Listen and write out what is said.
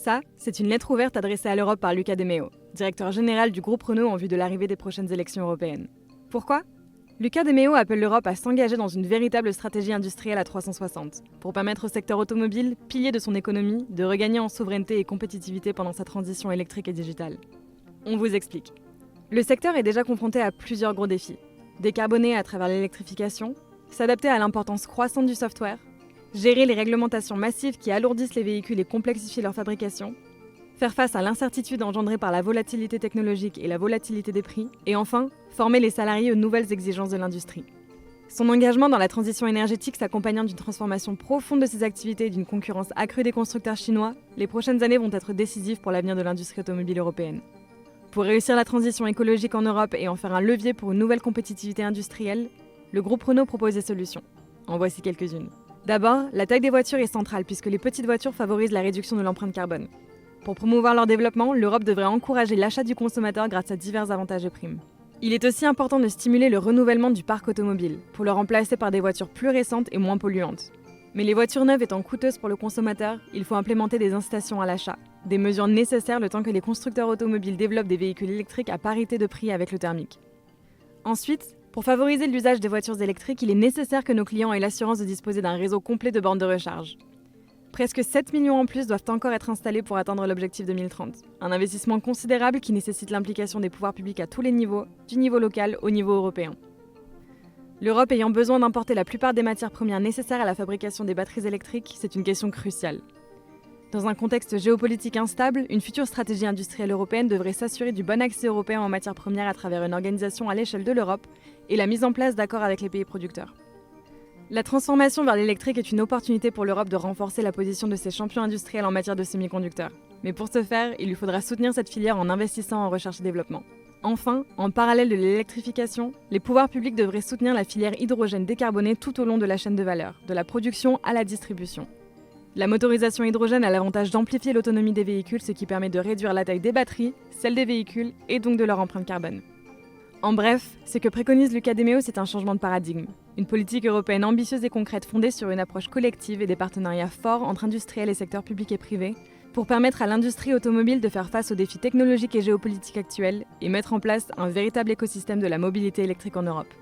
Ça, c'est une lettre ouverte adressée à l'Europe par Luca De Meo, directeur général du groupe Renault en vue de l'arrivée des prochaines élections européennes. Pourquoi ? Luca De Meo appelle l'Europe à s'engager dans une véritable stratégie industrielle à 360, pour permettre au secteur automobile, pilier de son économie, de regagner en souveraineté et compétitivité pendant sa transition électrique et digitale. On vous explique. Le secteur est déjà confronté à plusieurs gros défis. Décarboner à travers l'électrification, s'adapter à l'importance croissante du software, gérer les réglementations massives qui alourdissent les véhicules et complexifient leur fabrication, faire face à l'incertitude engendrée par la volatilité technologique et la volatilité des prix, et enfin, former les salariés aux nouvelles exigences de l'industrie. Son engagement dans la transition énergétique s'accompagnant d'une transformation profonde de ses activités et d'une concurrence accrue des constructeurs chinois, les prochaines années vont être décisives pour l'avenir de l'industrie automobile européenne. Pour réussir la transition écologique en Europe et en faire un levier pour une nouvelle compétitivité industrielle, le groupe Renault propose des solutions. En voici quelques-unes. D'abord, la taille des voitures est centrale puisque les petites voitures favorisent la réduction de l'empreinte carbone. Pour promouvoir leur développement, l'Europe devrait encourager l'achat du consommateur grâce à divers avantages et primes. Il est aussi important de stimuler le renouvellement du parc automobile, pour le remplacer par des voitures plus récentes et moins polluantes. Mais les voitures neuves étant coûteuses pour le consommateur, il faut implémenter des incitations à l'achat, des mesures nécessaires le temps que les constructeurs automobiles développent des véhicules électriques à parité de prix avec le thermique. Ensuite, pour favoriser l'usage des voitures électriques, il est nécessaire que nos clients aient l'assurance de disposer d'un réseau complet de bornes de recharge. Presque 7 millions en plus doivent encore être installés pour atteindre l'objectif 2030. Un investissement considérable qui nécessite l'implication des pouvoirs publics à tous les niveaux, du niveau local au niveau européen. L'Europe ayant besoin d'importer la plupart des matières premières nécessaires à la fabrication des batteries électriques, c'est une question cruciale. Dans un contexte géopolitique instable, une future stratégie industrielle européenne devrait s'assurer du bon accès européen en matières premières à travers une organisation à l'échelle de l'Europe et la mise en place d'accords avec les pays producteurs. La transformation vers l'électrique est une opportunité pour l'Europe de renforcer la position de ses champions industriels en matière de semi-conducteurs. Mais pour ce faire, il lui faudra soutenir cette filière en investissant en recherche et développement. Enfin, en parallèle de l'électrification, les pouvoirs publics devraient soutenir la filière hydrogène décarbonée tout au long de la chaîne de valeur, de la production à la distribution. La motorisation hydrogène a l'avantage d'amplifier l'autonomie des véhicules, ce qui permet de réduire la taille des batteries, celle des véhicules et donc de leur empreinte carbone. En bref, ce que préconise Luca De Meo, c'est un changement de paradigme. Une politique européenne ambitieuse et concrète fondée sur une approche collective et des partenariats forts entre industriels et secteurs publics et privés pour permettre à l'industrie automobile de faire face aux défis technologiques et géopolitiques actuels et mettre en place un véritable écosystème de la mobilité électrique en Europe.